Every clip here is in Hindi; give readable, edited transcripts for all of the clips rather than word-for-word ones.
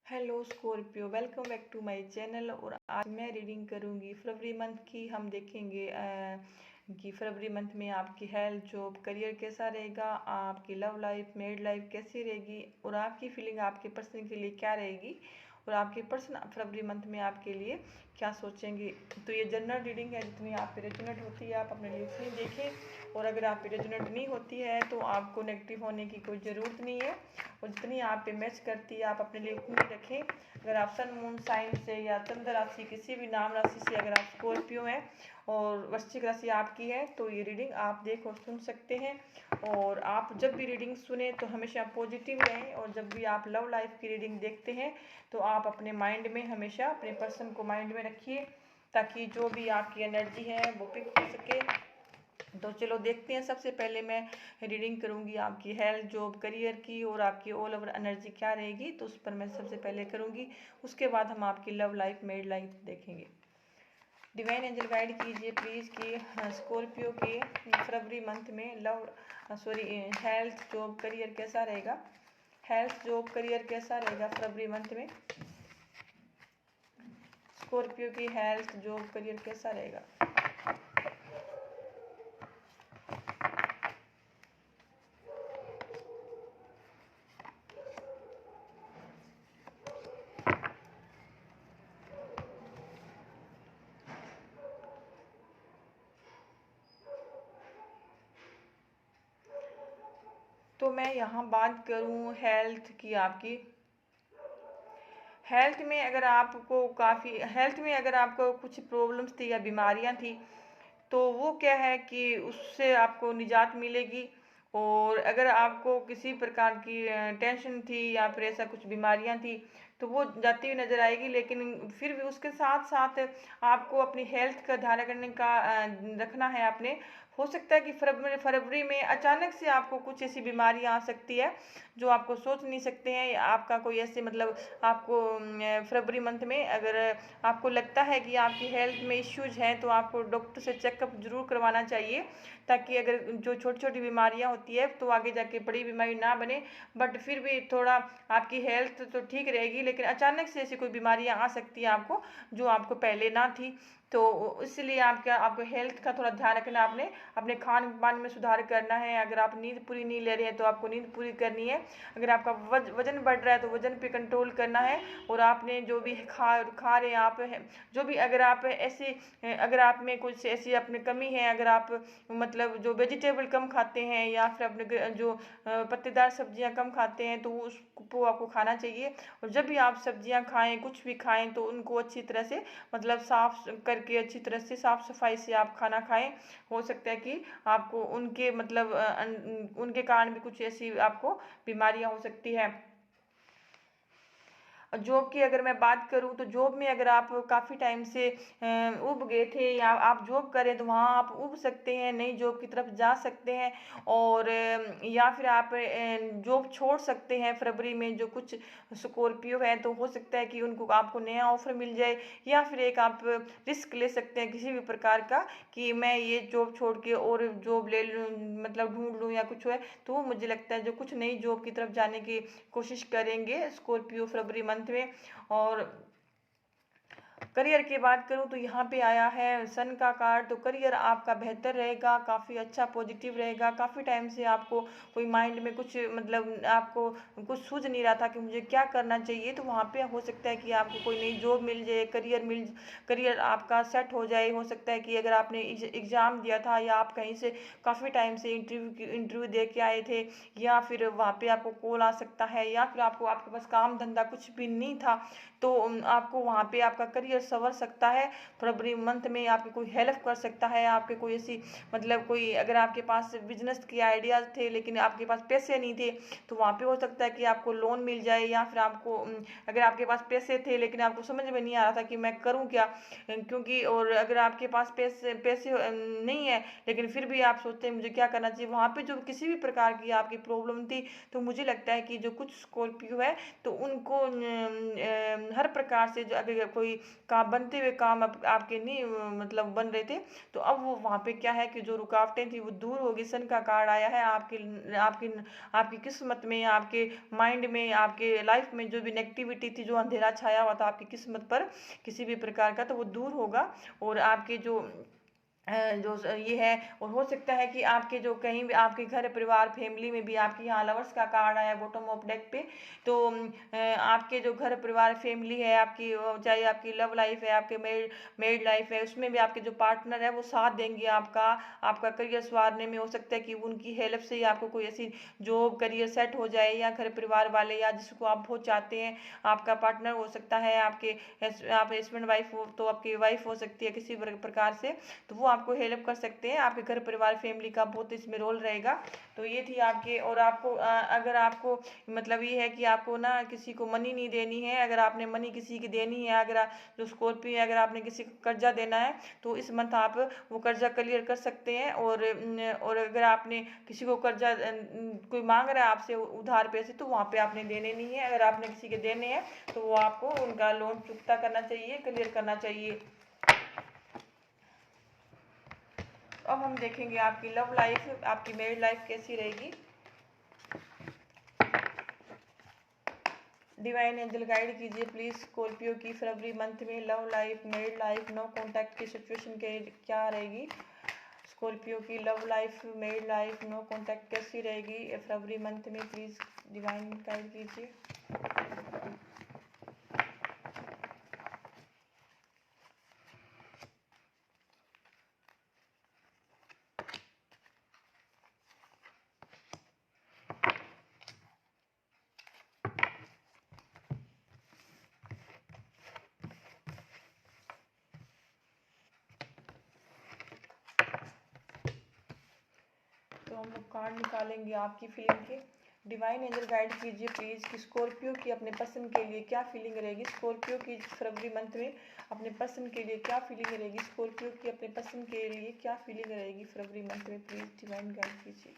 Hello Scorpio, welcome back to my channel. और आज मैं रीडिंग करूंगी फरवरी मंथ की। हम देखेंगे कि फरवरी मंथ में आपकी हेल्थ, जॉब, करियर कैसा रहेगा, आपकी लव लाइफ, मैरिड लाइफ कैसी रहेगी और आपकी फीलिंग आपके पर्सन के लिए क्या रहेगी और आपके पर्सन फरवरी मंथ में आपके लिए क्या सोचेंगे। तो ये जनरल रीडिंग है, जितनी आप पे रेजोनेट होती है आप अपने लिए उतनी देखें, और अगर आप पे रेजोनेट नहीं होती है तो आपको नेगेटिव होने की कोई ज़रूरत नहीं है, और जितनी आप पे मैच करती है आप अपने लिए उतनी रखें। अगर आप सन, मून साइन से या चंद्र राशि किसी भी नाम राशि से अगर आप स्कॉर्पियो हैं और वृश्चिक राशि आपकी है तो ये रीडिंग आप देख और सुन सकते हैं। और आप जब भी रीडिंग सुने तो हमेशा पॉजिटिव रहें, और जब भी आप लव लाइफ की रीडिंग देखते हैं तो आप अपने माइंड में हमेशा अपने पर्सन को माइंड में रखिए, ताकि जो भी आपकी एनर्जी है वो पिक हो सके। तो चलो देखते हैं। सबसे पहले मैं रीडिंग करूंगी आपकी हेल्थ, जॉब, करियर की, और आपकी ऑल ओवर एनर्जी क्या रहेगी तो उस पर मैं सबसे पहले करूंगी। उसके बाद हम आपकी लव लाइफ, मैरिड लाइफ देखेंगे। डिवाइन एंजल गाइड कीजिए प्लीज़ कि स्कॉर्पियो के फरवरी मंथ में हेल्थ, जॉब, करियर कैसा रहेगा। हेल्थ, जॉब, करियर कैसा रहेगा फरवरी मंथ में। स्कॉर्पियो की हेल्थ, जॉब, करियर कैसा रहेगा। तो मैं यहाँ बात करूँ हेल्थ की। आपकी हेल्थ में अगर आपको कुछ प्रॉब्लम्स थी या बीमारियाँ थी तो वो क्या है कि उससे आपको निजात मिलेगी। और अगर आपको किसी प्रकार की टेंशन थी या फिर ऐसा कुछ बीमारियां थी तो वो जाती हुई नजर आएगी, लेकिन फिर भी उसके साथ साथ आपको अपनी हेल्थ का ध्यान रखने का रखना है अपने। हो सकता है कि फरवरी में अचानक से आपको कुछ ऐसी बीमारियां आ सकती है जो आपको सोच नहीं सकते हैं। आपका कोई ऐसे मतलब आपको फरवरी मंथ में अगर आपको लगता है कि आपकी हेल्थ में इश्यूज हैं तो आपको डॉक्टर से चेकअप जरूर करवाना चाहिए, ताकि अगर जो छोटी छोटी बीमारियां होती है तो आगे जाके बड़ी बीमारी ना बने। बट फिर भी थोड़ा आपकी हेल्थ तो ठीक रहेगी, लेकिन अचानक से ऐसी कोई बीमारियां आ सकती है आपको जो आपको पहले ना थी। तो इसलिए आपको हेल्थ का थोड़ा ध्यान रखना। आपने अपने खान पान में सुधार करना है। अगर आप नींद पूरी नहीं ले रहे हैं तो आपको नींद पूरी करनी है। अगर आपका वजन बढ़ रहा है तो वजन पे कंट्रोल करना है। और आपने जो भी खा रहे हैं आप, जो भी अगर आप ऐसे अगर आप में कुछ ऐसी अपनी कमी है, अगर आप मतलब जो वेजिटेबल कम खाते हैं या फिर अपने जो पत्तेदार सब्जियां कम खाते हैं तो उसको आपको खाना चाहिए। और जब भी आप सब्जियां खाएं, कुछ भी खाएं, तो उनको अच्छी तरह से मतलब साफ करके अच्छी तरह से साफ सफाई से आप खाना खाएं। हो सकता है कि आपको उनके मतलब उनके कारण भी कुछ ऐसी आपको बीमारियां हो सकती है। जॉब की अगर मैं बात करूं तो जॉब में अगर आप काफ़ी टाइम से उब गए थे या आप जॉब करें तो वहाँ आप उब सकते हैं, नई जॉब की तरफ जा सकते हैं। और या फिर आप जॉब छोड़ सकते हैं फरवरी में। जो कुछ स्कॉर्पियो है तो हो सकता है कि उनको आपको नया ऑफर मिल जाए, या फिर एक आप रिस्क ले सकते हैं किसी भी प्रकार का कि मैं ये जॉब छोड़ के और जॉब ले लूँ, मतलब ढूंढ लूँ या कुछ है। तो मुझे लगता है जो कुछ नई जॉब की तरफ जाने की कोशिश करेंगे स्कॉर्पियो फरवरी मंथ में। और करियर की बात करूं तो यहाँ पे आया है सन का कार्ड। तो करियर आपका बेहतर रहेगा, काफ़ी अच्छा पॉजिटिव रहेगा। काफ़ी टाइम से आपको कोई माइंड में कुछ मतलब आपको कुछ सूझ नहीं रहा था कि मुझे क्या करना चाहिए, तो वहाँ पे हो सकता है कि आपको कोई नई जॉब मिल जाए, करियर आपका सेट हो जाए। हो सकता है कि अगर आपने एग्ज़ाम दिया था या आप कहीं से काफ़ी टाइम से इंटरव्यू दे के आए थे, या फिर वहाँ पे आपको कॉल आ सकता है, या फिर आपके पास काम धंधा कुछ भी नहीं था तो आपको वहाँ पे आपका करियर संवर सकता है। फरवरी मंथ में आपकी कोई हेल्प कर सकता है। आपके कोई ऐसी मतलब कोई अगर आपके पास बिजनेस के आइडियाज़ थे लेकिन आपके पास पैसे नहीं थे तो वहाँ पे हो सकता है कि आपको लोन मिल जाए। या फिर आपको अगर आपके पास पैसे थे लेकिन आपको समझ में नहीं आ रहा था कि मैं करूँ क्या, क्योंकि और अगर आपके पास पैसे पैसे नहीं है लेकिन फिर भी आप सोचते हैं मुझे क्या करना चाहिए, वहाँ पे जो किसी भी प्रकार की आपकी प्रॉब्लम थी, तो मुझे लगता है कि जो कुछ स्कॉर्पियो है तो उनको हर प्रकार से जो अगर कोई काम बनते हुए काम आपके नहीं मतलब बन रहे थे, तो अब वो वहाँ पे क्या है कि जो रुकावटें थी वो दूर होगी। सन का कार्ड आया है आपकी आपकी किस्मत में, आपके माइंड में, आपके लाइफ में जो भी नेगेटिविटी थी, जो अंधेरा छाया हुआ था आपकी किस्मत पर किसी भी प्रकार का, तो वो दूर होगा। और आपके जो ये है, और हो सकता है कि आपके जो कहीं भी आपके घर परिवार फैमिली में भी आपके यहाँ लवर्स का कार्ड आया बॉटम ऑफ डेक पे, तो आपके जो घर परिवार फैमिली है आपकी, चाहे आपकी लव लाइफ है, आपके मेरिड लाइफ है, उसमें भी आपके जो पार्टनर है वो साथ देंगे आपका करियर संवारने में। हो सकता है कि उनकी हेल्प से ही आपको कोई ऐसी जॉब करियर सेट हो जाए, या घर परिवार वाले या जिसको आप बहुत चाहते हैं आपका पार्टनर हो सकता है, आप हस्बैंड वाइफ हो तो आपकी वाइफ हो सकती है किसी प्रकार से, तो वो आपको हेल्प कर सकते हैं। आपके घर परिवार फैमिली का बहुत इसमें रोल रहेगा। तो ये थी आपके, और आपको अगर आपको मतलब ये है कि आपको ना किसी को मनी नहीं देनी है, अगर आपने मनी किसी की देनी है, जो स्कॉर्पियो है, अगर आपने किसी को कर्जा देना है तो इस मंथ आप वो कर्जा क्लियर कर सकते हैं। और अगर आपने किसी को कर्जा कोई मांग रहा है आपसे उधार पैसे, तो वहाँ पे आपने देने नहीं है। अगर आपने किसी के देने हैं तो वो आपको उनका लोन चुकता करना चाहिए, क्लियर करना चाहिए। अब हम देखेंगे आपकी लव लाइफ, आपकी मैरिड लाइफ कैसी रहेगी। डिवाइन एंजल गाइड कीजिए प्लीज स्कॉर्पियो की फरवरी मंथ में love life, married life, no contact की सिचुएशन के क्या रहेगी। स्कॉर्पियो की love life, married life, no contact कैसी रहेगी फरवरी मंथ में, प्लीज डिवाइन गाइड कीजिए। तो हम लोग कार्ड निकालेंगे आपकी फीलिंग के। डिवाइन एंजल गाइड कीजिए प्लीज कि स्कॉर्पियो की अपने पर्सन के लिए क्या फीलिंग रहेगी। स्कॉर्पियो की फरवरी मंथ में अपने पर्सन के लिए क्या फीलिंग रहेगी। स्कॉर्पियो की अपने पर्सन के लिए क्या फीलिंग रहेगी फरवरी मंथ में, प्लीज डिवाइन गाइड कीजिए।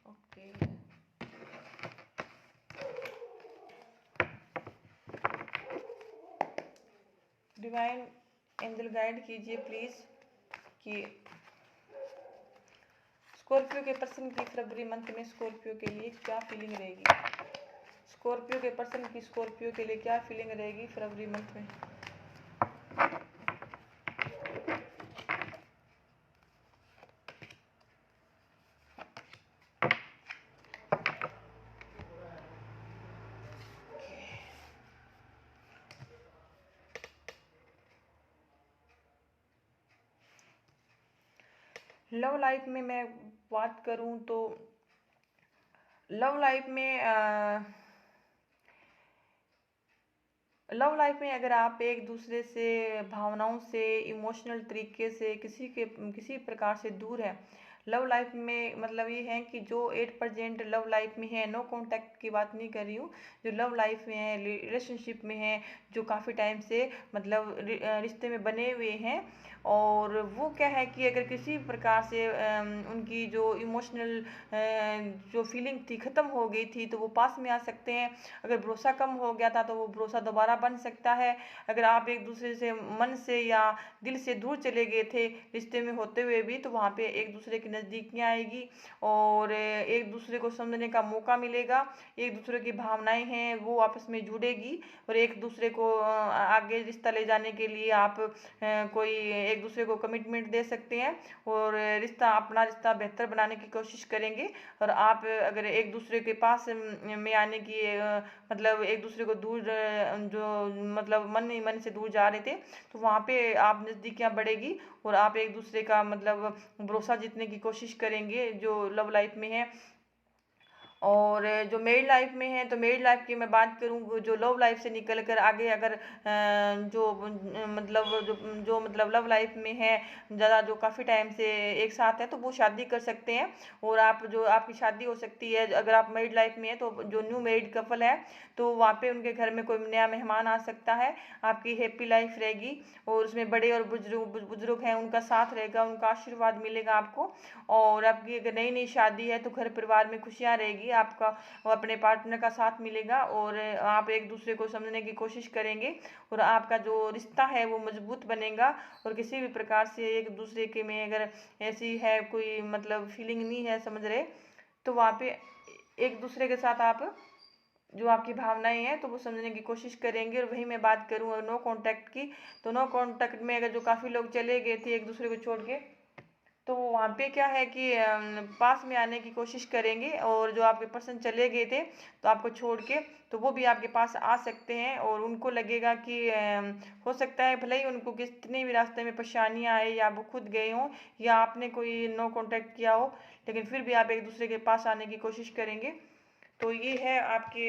ओके, डिवाइन एंजल गाइड कीजिए प्लीज कि स्कॉर्पियो के पर्सन की फरवरी मंथ में स्कॉर्पियो के लिए क्या फीलिंग रहेगी। स्कॉर्पियो के पर्सन की स्कॉर्पियो के लिए क्या फीलिंग रहेगी फरवरी मंथ में। लव लाइफ में मैं बात करूं तो लव लाइफ में लव लाइफ में अगर आप एक दूसरे से भावनाओं से इमोशनल तरीके से किसी प्रकार से दूर है, लव लाइफ में मतलब ये है कि जो 8% लव लाइफ में है, नो कांटेक्ट की बात नहीं कर रही हूँ, जो लव लाइफ में है, रिलेशनशिप में है, जो काफ़ी टाइम से मतलब रिश्ते में बने हुए हैं, और वो क्या है कि अगर किसी प्रकार से उनकी जो इमोशनल जो फीलिंग थी ख़त्म हो गई थी, तो वो पास में आ सकते हैं। अगर भरोसा कम हो गया था तो वो भरोसा दोबारा बन सकता है। अगर आप एक दूसरे से मन से या दिल से दूर चले गए थे रिश्ते में होते हुए भी, तो वहाँ पे एक दूसरे की नज़दीकियाँ आएगी, और एक दूसरे को समझने का मौका मिलेगा, एक दूसरे की भावनाएं हैं वो आपस में जुड़ेगी, और एक दूसरे को आगे रिश्ता ले जाने के लिए आप कोई एक दूसरे को कमिटमेंट दे सकते हैं, और अपना रिश्ता बेहतर बनाने की कोशिश करेंगे। और आप अगर एक दूसरे के पास में आने की मतलब एक दूसरे को दूर जो मतलब मन ही मन से दूर जा रहे थे, तो वहाँ पे आप नज़दीकियाँ बढ़ेगी, और आप एक दूसरे का मतलब भरोसा जीतने की कोशिश करेंगे जो लव लाइफ में है। और जो मेरिड लाइफ में है, तो मेरिड लाइफ की मैं बात करूँ, जो लव लाइफ से निकल कर आगे अगर जो मतलब लव लाइफ में है ज़्यादा, जो काफ़ी टाइम से एक साथ है, तो वो शादी कर सकते हैं, और आपकी शादी हो सकती है। अगर आप मेरिड लाइफ में है तो जो न्यू मेरिड कपल है, तो वहाँ पे उनके घर में कोई नया मेहमान आ सकता है, आपकी हैप्पी लाइफ रहेगी, और उसमें बड़े और बुजुर्ग हैं उनका साथ रहेगा, उनका आशीर्वाद मिलेगा आपको। और आपकी अगर नई नई शादी है तो घर परिवार में खुशियाँ रहेगी, आएगी, आपका वो अपने पार्टनर का साथ मिलेगा और आप एक दूसरे को समझने की कोशिश करेंगे और आपका जो रिश्ता है वो मजबूत बनेगा। और किसी भी प्रकार से एक दूसरे के में अगर ऐसी है कोई मतलब फीलिंग नहीं है समझ रहे, तो वहाँ पे एक दूसरे के साथ आप जो आपकी भावनाएं हैं तो वो समझने की कोशिश करेंगे। और वही मैं बात करूँ नो कांटेक्ट की, तो नो कांटेक्ट में अगर जो काफ़ी लोग चले गए थे एक दूसरे को छोड़ के, तो वहाँ पे क्या है कि पास में आने की कोशिश करेंगे। और जो आपके पर्सन चले गए थे तो आपको छोड़ के, तो वो भी आपके पास आ सकते हैं। और उनको लगेगा कि हो सकता है भले ही उनको कितनी भी रास्ते में परेशानियाँ आए या वो खुद गए हों या आपने कोई नो कांटेक्ट किया हो, लेकिन फिर भी आप एक दूसरे के पास आने की कोशिश करेंगे। तो ये है आपके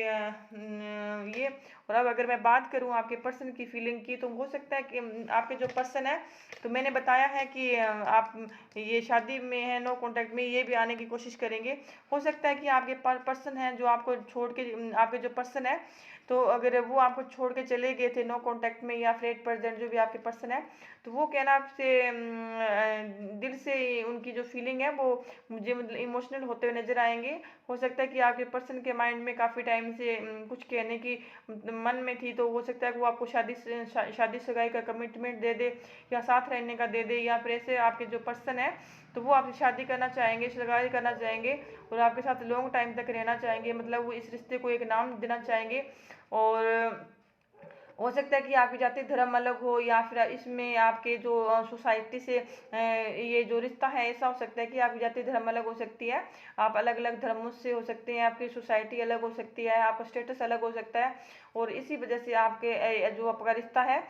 ये। और अब अगर मैं बात करूँ आपके पर्सन की फीलिंग की, तो हो सकता है कि आपके जो पर्सन है, तो मैंने बताया है कि आप ये शादी में है नो कांटेक्ट में, ये भी आने की कोशिश करेंगे। हो सकता है कि आपके पर्सन है जो आपको छोड़ के आपके जो पर्सन है, तो अगर वो आपको छोड़ के चले गए थे नो कांटेक्ट में या फिर 8% जो भी आपके पर्सन है, तो वो कहना आपसे दिल से उनकी जो फीलिंग है वो मुझे मतलब इमोशनल होते हुए नजर आएंगे। हो सकता है कि आपके पर्सन के माइंड में काफ़ी टाइम से कुछ कहने की मन में थी, तो हो सकता है कि वो आपको शादी सगाई का कमिटमेंट दे दे या साथ रहने का दे दे, या फिर ऐसे आपके जो पर्सन है तो वो आपसे शादी करना चाहेंगे, सगाई करना चाहेंगे और आपके साथ लॉन्ग टाइम तक रहना चाहेंगे। मतलब वो इस रिश्ते को एक नाम देना चाहेंगे। और हो सकता है कि आपकी जाति धर्म अलग हो या फिर इसमें आपके जो सोसाइटी से ये जो रिश्ता है ऐसा हो सकता है कि आपकी जाति धर्म अलग हो सकती है, आप अलग अलग धर्मों से हो सकते हैं, आपकी सोसाइटी अलग हो सकती है, आपका स्टेटस अलग हो सकता है। और इसी वजह से आपके जो आपका रिश्ता है,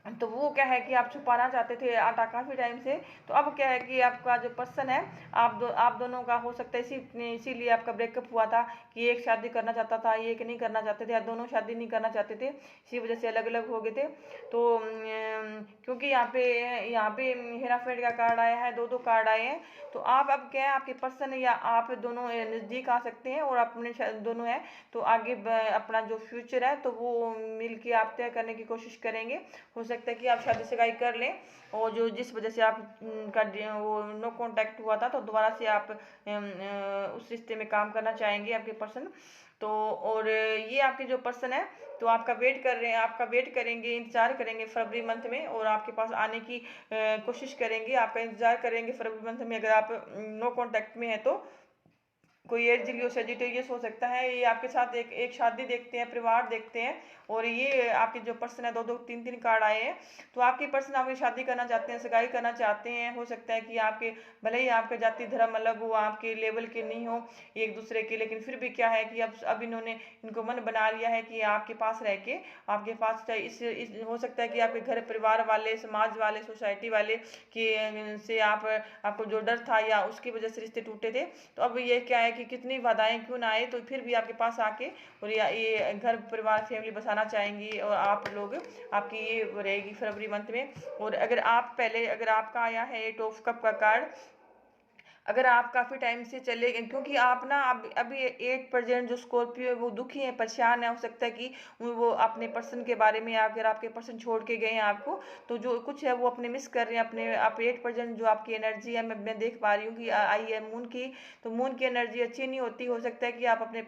तो वो क्या है कि आप छुपाना चाहते थे आटा काफ़ी टाइम से, तो अब क्या है कि आपका जो पर्सन है, आप दोनों का हो सकता है इसीलिए आपका ब्रेकअप हुआ था कि एक शादी करना चाहता था, एक नहीं करना चाहते थे, या दोनों शादी नहीं करना चाहते थे, इसी वजह से अलग अलग हो गए थे। तो क्योंकि यहाँ पे हेरा फेरी का कार्ड आया है, दो दो कार्ड आए हैं, तो आप अब क्या है आपके पर्सन या आप दोनों नज़दीक आ सकते हैं और अपने दोनों हैं तो आगे अपना जो फ्यूचर है तो वो मिल के आप तय करने की कोशिश करेंगे। हो सकता है कि आप शादी सगाई कर लें, और जो जिस वजह से आप का वो नो कांटेक्ट हुआ था, तो दोबारा से आप उस रिश्ते में काम करना चाहेंगे आपके पर्सन। तो और ये आपके जो पर्सन है तो आपका वेट कर रहे हैं, आपका वेट करेंगे, इंतजार करेंगे फरवरी मंथ में और आपके पास आने की कोशिश करेंगे, आपका इंतजार करेंगे फरवरी मंथ में। अगर आप नो कांटेक्ट में है तो कोई एज लियो सेजिटेरियस हो सकता है, ये आपके साथ एक शादी देखते हैं, परिवार देखते हैं। और ये आपके जो पर्सन है दो दो तीन तीन कार्ड आए हैं, तो आपके पर्सन आपकी शादी करना चाहते हैं, सगाई करना चाहते हैं। हो सकता है कि आपके भले ही आपका जाति धर्म अलग हो, आपके लेवल के नहीं हो एक दूसरे के, लेकिन फिर भी क्या है कि अब इन्होंने इनको मन बना लिया है कि आपके पास रह के आपके पास हो सकता है कि आपके घर परिवार वाले, समाज वाले, सोसाइटी वाले कि से आपको जो डर था या उसकी वजह से रिश्ते टूटे थे, तो अब ये क्या है कि कितनी बाधाएं क्यों ना आए तो फिर भी आपके पास आके और ये घर परिवार फैमिली बसाना चाहेंगी। और आप लोग आपकी ये रहेगी फरवरी मंथ में। और अगर आपका आया है 8 ऑफ कप का कार्ड, अगर आप काफ़ी टाइम से चले गए, क्योंकि आप ना अभी 8% जो स्कॉर्पियो है वो दुखी है, परेशान है। हो सकता है कि वो अपने पर्सन के बारे में, अगर आपके पर्सन छोड़ के गए हैं आपको, तो जो कुछ है वो अपने मिस कर रहे हैं अपने आप। 8% जो आपकी एनर्जी है मैं देख पा रही हूँ कि आई है मून की, तो मून की एनर्जी अच्छी नहीं होती। हो सकता है कि आप अपने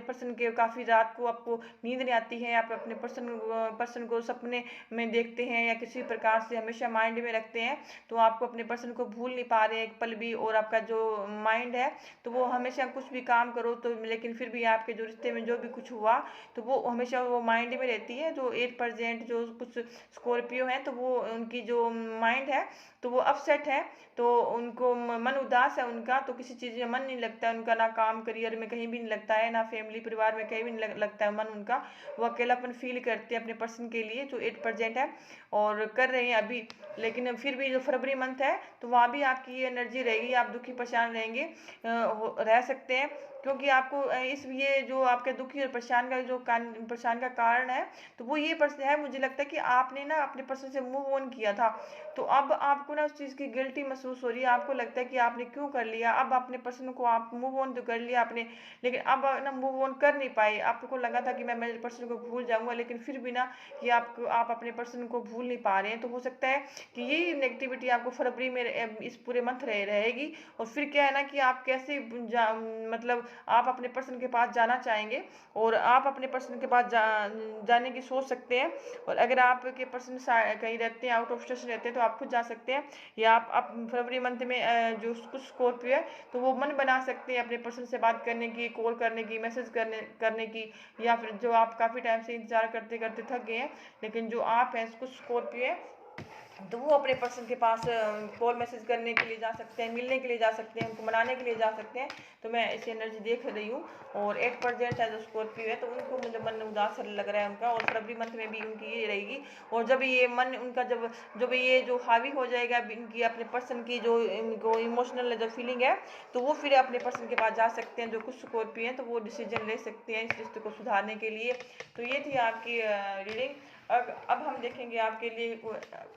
पर्सन के काफ़ी रात को आपको नींद नहीं आती है, आप अपने पर्सन को सपने में देखते हैं या किसी प्रकार से हमेशा माइंड में रखते हैं, तो आपको अपने पर्सन को भूल नहीं पा रहे हैं एक पल भी। और आपका जो माइंड है तो वो हमेशा कुछ भी काम करो तो, लेकिन फिर भी आपके जो रिश्ते में जो भी कुछ हुआ तो वो हमेशा वो माइंड में रहती है। जो 8% जो कुछ स्कॉर्पियो हैं तो वो उनकी जो माइंड है तो वो अपसेट है, तो उनको मन उदास है उनका, तो किसी चीज़ में मन नहीं लगता है उनका, ना काम करियर में कहीं भी नहीं लगता है, ना फैमिली परिवार में कहीं भी नहीं लगता है मन उनका। वो अकेलापन फील करते हैं अपने पर्सन के लिए जो 8% है और कर रहे हैं अभी। लेकिन फिर भी जो फरवरी मंथ है तो वहाँ भी आपकी ये एनर्जी रहेगी, आप दुखी परेशान रहेंगे, रह सकते हैं। क्योंकि आपको ये जो आपके दुखी और परेशान का परेशान का कारण है, तो वो ये पर्सन है, मुझे लगता है कि आपने ना अपने पर्सन से मूव ऑन किया था, तो अब आपको आपको ना उस चीज़ की गिल्टी महसूस हो रही है, आपको लगता है कि आपने क्यों कर लिया। अब अपने पर्सन को आप मूव ऑन तो कर लिया आपने, लेकिन अब ना मूव ऑन कर नहीं पाए। आपको लगा था कि मैं मेरे पर्सन को भूल जाऊंगा, लेकिन फिर भी ना कि आप अपने पर्सन को भूल नहीं पा रहे हैं। तो हो सकता है कि ये नेगेटिविटी आपको फरवरी में इस पूरे मंथ रहेगी। और फिर क्या है ना कि आप कैसे मतलब आप अपने पर्सन के पास जाना चाहेंगे, और आप अपने पर्सन के पास जाने की सोच सकते हैं। और अगर आपके पर्सन कहीं रहते हैं, आउट ऑफ स्टेशन रहते हैं, तो आप खुद जा सकते हैं। या आप फरवरी मंथ में जो कुछ स्कॉर्पियो है तो वो मन बना सकते हैं अपने पर्सन से बात करने की, कॉल करने की, मैसेज करने की। या फिर जो आप काफ़ी टाइम से इंतजार करते करते थक गए हैं, लेकिन जो आप हैं कुछ स्कॉर्पियो है, तो वो अपने पर्सन के पास कॉल मैसेज करने के लिए जा सकते हैं, मिलने के लिए जा सकते हैं, उनको मनाने के लिए जा सकते हैं। तो मैं ऐसी एनर्जी देख रही हूँ। और 8% है जो स्कॉर्पियो है, तो उनको मुझे मन उदास लग रहा है उनका, और फरवरी मंथ में भी उनकी ये रहेगी। और जब ये मन उनका जब ये जो हावी हो जाएगा इनकी अपने पर्सन की जो इनको इमोशनल जो फीलिंग है, तो वो फिर अपने पर्सन के पास जा सकते हैं। जो कुछ स्कॉर्पियो हैं तो वो डिसीजन ले सकते हैं इस रिश्ते को सुधारने के लिए। तो ये थी आपकी रीडिंग। अब हम देखेंगे आपके लिए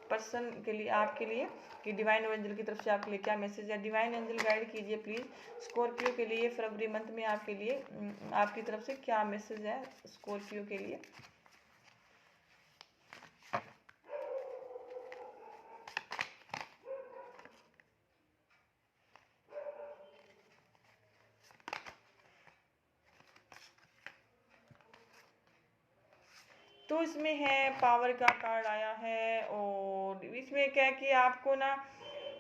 पर्सन के लिए, आपके लिए कि डिवाइन एंजल की तरफ से आपके लिए क्या मैसेज है। डिवाइन एंजल गाइड कीजिए प्लीज स्कॉर्पियो के लिए फरवरी मंथ में आपके लिए आपकी तरफ से क्या मैसेज है स्कॉर्पियो के लिए। तो इसमें है पावर का कार्ड आया है, और इसमें क्या है कि आपको ना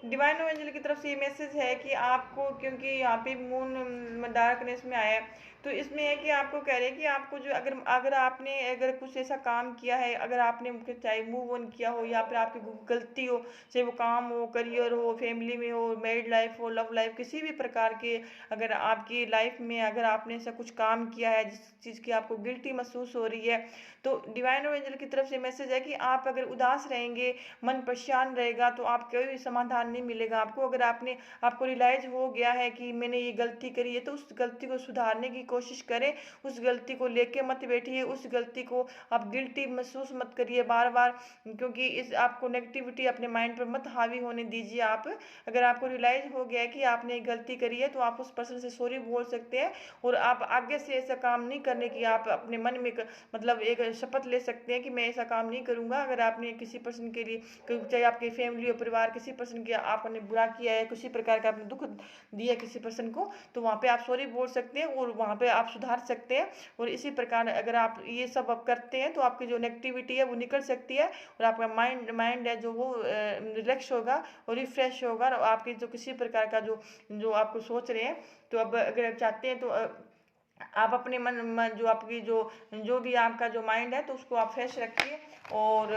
डिवाइन एंजल की तरफ से ये मैसेज है कि आपको, क्योंकि यहाँ पे मून डार्कनेस में आया है, तो इसमें है कि आपको कह रहे हैं कि आपको जो अगर अगर आपने अगर कुछ ऐसा काम किया है, अगर आपने चाहे मूव ऑन किया हो या फिर आपकी गलती हो, चाहे वो काम हो, करियर हो, फैमिली में हो, मैरिड लाइफ हो, लव लाइफ, किसी भी प्रकार के अगर आपकी लाइफ में अगर आपने ऐसा कुछ काम किया है जिस चीज़ की आपको गिल्टी महसूस हो रही है, तो डिवाइन एंजल की तरफ से मैसेज है कि आप अगर उदास रहेंगे, मन परेशान रहेगा, तो आप कोई भी समाधान नहीं मिलेगा आपको। अगर आपको रियलाइज हो गया है कि मैंने ये गलती करी है, तो उस गलती को सुधारने की कोशिश करें। उस गलती को लेके मत बैठिए, उस गलती को आप गिल्टी महसूस मत करिए बार बार, क्योंकि इस आपको नेगेटिविटी अपने माइंड पर मत हावी होने दीजिए आप। अगर आपको रियलाइज हो गया है कि आपने गलती करी है, तो आप उस पर्सन से सॉरी बोल सकते हैं, और आप आगे से ऐसा काम नहीं करने की आप अपने मन में मतलब एक शपथ ले सकते हैं कि मैं ऐसा काम नहीं करूंगा। अगर आपने किसी पर्सन के लिए, चाहे आपकी फैमिली और परिवार, किसी पर्सन के आपने बुरा किया है, किसी प्रकार का आपने दुख दिया किसी पर्सन को, तो वहाँ पे आप सॉरी बोल सकते हैं और वहाँ पे आप सुधार सकते हैं। और इसी प्रकार अगर आप ये सब अब करते हैं, तो आपकी जो नेगेटिविटी है वो निकल सकती है, और आपका माइंड है जो वो रिलैक्स होगा और रिफ्रेश होगा। और आपकी जो किसी प्रकार का जो आपको सोच रहे हैं, तो अब अगर आप चाहते हैं तो आप अपने मन जो आपकी जो भी आपका जो माइंड है, तो उसको आप फ्रेश रखिए। और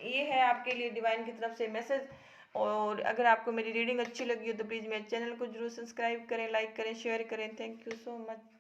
ये है आपके लिए डिवाइन की तरफ से मैसेज। और अगर आपको मेरी रीडिंग अच्छी लगी हो तो प्लीज़ मेरे चैनल को जरूर सब्सक्राइब करें, लाइक करें, शेयर करें। Thank you so much.